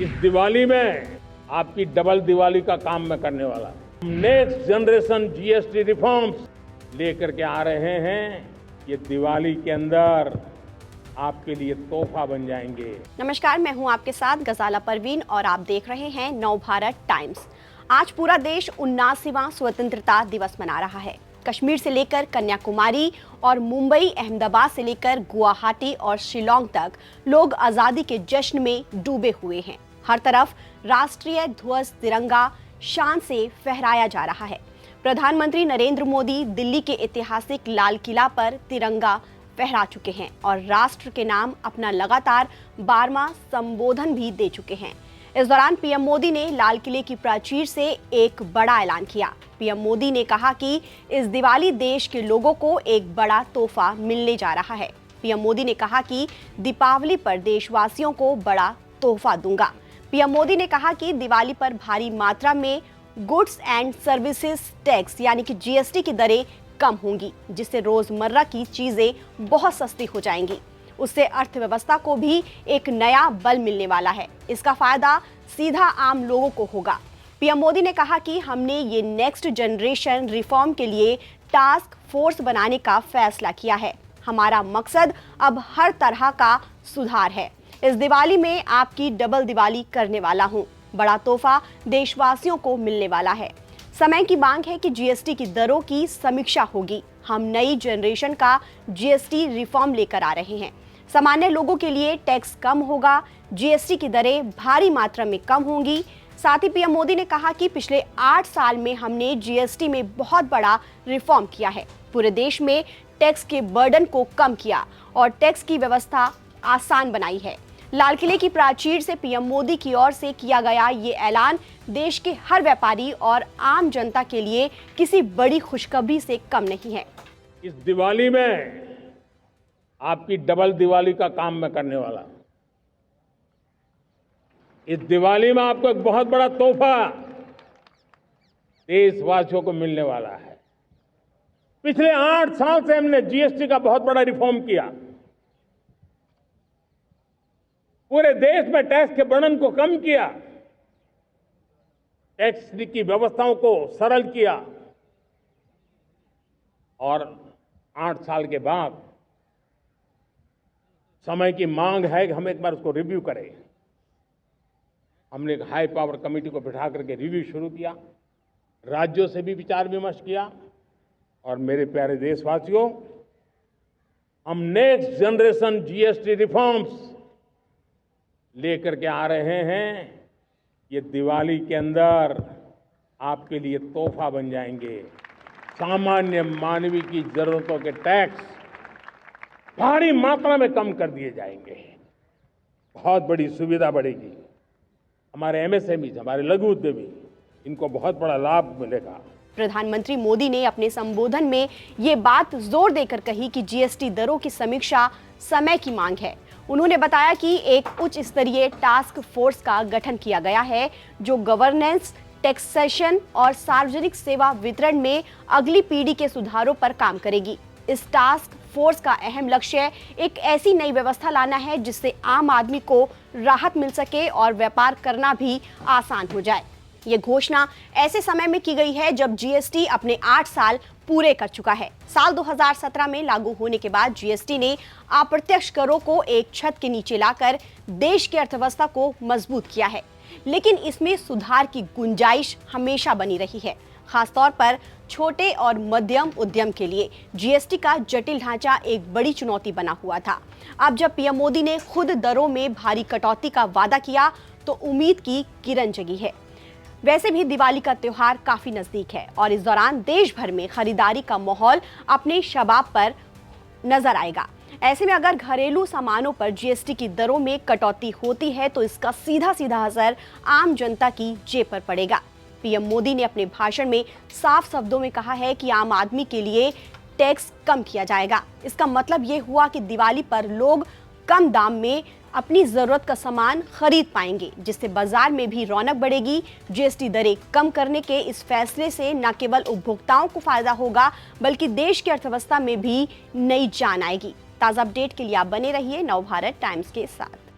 इस दिवाली में आपकी डबल दिवाली का काम मैं करने वाला हूं। नेक्स्ट जनरेशन जीएसटी रिफॉर्म्स लेकर के आ रहे हैं। ये दिवाली के अंदर आपके लिए तोहफा बन जाएंगे। नमस्कार, मैं हूं आपके साथ गजाला परवीन और आप देख रहे हैं नवभारत टाइम्स। आज पूरा देश 79वां स्वतंत्रता दिवस मना रहा है। कश्मीर से लेकर कन्याकुमारी और मुंबई, अहमदाबाद से लेकर गुवाहाटी और शिलांग तक लोग आजादी के जश्न में डूबे हुए हैं। हर तरफ राष्ट्रीय ध्वज तिरंगा शान से फहराया जा रहा है। प्रधानमंत्री नरेंद्र मोदी दिल्ली के ऐतिहासिक लाल किला पर तिरंगा फहरा चुके हैं और राष्ट्र के नाम अपना लगातार 12वां संबोधन भी दे चुके हैं। इस दौरान पीएम मोदी ने लाल किले की प्राचीर से एक बड़ा ऐलान किया। पीएम मोदी ने कहा कि इस दिवाली देश के लोगों को एक बड़ा तोहफा मिलने जा रहा है। पीएम मोदी ने कहा कि दीपावली पर देशवासियों को बड़ा तोहफा दूंगा। पीएम मोदी ने कहा कि दिवाली पर भारी मात्रा में गुड्स एंड सर्विसेज टैक्स यानी कि जीएसटी की दरें कम होंगी, जिससे रोजमर्रा की चीजें बहुत सस्ती हो जाएंगी। उससे अर्थव्यवस्था को भी एक नया बल मिलने वाला है। इसका फायदा सीधा आम लोगों को होगा। पीएम मोदी ने कहा कि हमने ये नेक्स्ट जनरेशन रिफॉर्म के लिए टास्क फोर्स बनाने का फैसला किया है। हमारा मकसद अब हर तरह का सुधार है। इस दिवाली में आपकी डबल दिवाली करने वाला हूँ। बड़ा तोहफा देशवासियों को मिलने वाला है। समय की मांग है कि जीएसटी की दरों की समीक्षा होगी। हम नई जनरेशन का जीएसटी रिफॉर्म लेकर आ रहे हैं। सामान्य लोगों के लिए टैक्स कम होगा, जीएसटी की दरें भारी मात्रा में कम होंगी। साथ ही पीएम मोदी ने कहा कि पिछले 8 साल में हमने जीएसटी में बहुत बड़ा रिफॉर्म किया है। पूरे देश में टैक्स के बर्डन को कम किया और टैक्स की व्यवस्था आसान बनाई है। लाल किले की प्राचीर से पीएम मोदी की ओर से किया गया ये ऐलान देश के हर व्यापारी और आम जनता के लिए किसी बड़ी खुशखबरी से कम नहीं है। इस दिवाली में आपकी डबल दिवाली का काम मैं करने वाला हूं। इस दिवाली में आपको एक बहुत बड़ा तोहफा देशवासियों को मिलने वाला है। पिछले 8 साल से हमने जीएसटी का बहुत बड़ा रिफॉर्म किया। पूरे देश में टैक्स के बर्डन को कम किया, टैक्स की व्यवस्थाओं को सरल किया और 8 साल के बाद समय की मांग है कि हम एक बार उसको रिव्यू करें। हमने एक हाई पावर कमेटी को बिठा करके रिव्यू शुरू किया, राज्यों से भी विचार विमर्श किया और मेरे प्यारे देशवासियों, हम नेक्स्ट जनरेशन जीएसटी रिफॉर्म्स लेकर के आ रहे हैं। ये दिवाली के अंदर आपके लिए तोहफा बन जाएंगे। सामान्य मानवीय की जरूरतों के टैक्स भारी मात्रा में कम कर दिए जाएंगे। बहुत बड़ी सुविधा बढ़ेगी। हमारे एमएसएमई, हमारे लघु उद्यमी, इनको बहुत बड़ा लाभ मिलेगा। प्रधानमंत्री मोदी ने अपने संबोधन में ये बात जोर देकर कही कि जीएसटी दरों की समीक्षा समय की मांग है। उन्होंने बताया कि एक उच्च स्तरीय टास्क फोर्स का गठन किया गया है जो गवर्नेंस, टैक्सेशन और सार्वजनिक सेवा वितरण में अगली पीढ़ी के सुधारों पर काम करेगी। इस टास्क फोर्स का अहम लक्ष्य एक ऐसी नई व्यवस्था लाना है जिससे आम आदमी को राहत मिल सके और व्यापार करना भी आसान हो जाए। ये घोषणा ऐसे समय में की गई है जब जीएसटी अपने 8 साल पूरे कर चुका है। साल 2017 में लागू होने के बाद जीएसटी ने अप्रत्यक्ष करों को एक छत के नीचे लाकर देश की अर्थव्यवस्था को मजबूत किया है, लेकिन इसमें सुधार की गुंजाइश हमेशा बनी रही है। खासतौर पर छोटे और मध्यम उद्यम के लिए जीएसटी का जटिल ढांचा एक बड़ी चुनौती बना हुआ था। अब जब पीएम मोदी ने खुद दरों में भारी कटौती का वादा किया तो उम्मीद की किरण जगी है। वैसे भी दिवाली का त्योहार काफी नजदीक है और इस दौरान देश भर में खरीदारी का माहौल अपने शबाब पर नजर आएगा। ऐसे में अगर घरेलू सामानों पर जीएसटी की दरों में कटौती होती है तो इसका सीधा सीधा असर आम जनता की जेब पर पड़ेगा। पीएम मोदी ने अपने भाषण में साफ शब्दों में कहा है कि आम आदमी के लिए टैक्स कम किया जाएगा। इसका मतलब ये हुआ कि दिवाली पर लोग कम दाम में अपनी जरूरत का सामान खरीद पाएंगे, जिससे बाजार में भी रौनक बढ़ेगी। जीएसटी दरें कम करने के इस फैसले से न केवल उपभोक्ताओं को फायदा होगा बल्कि देश की अर्थव्यवस्था में भी नई जान आएगी। ताज़ा अपडेट के लिए आप बने रहिए नवभारत टाइम्स के साथ।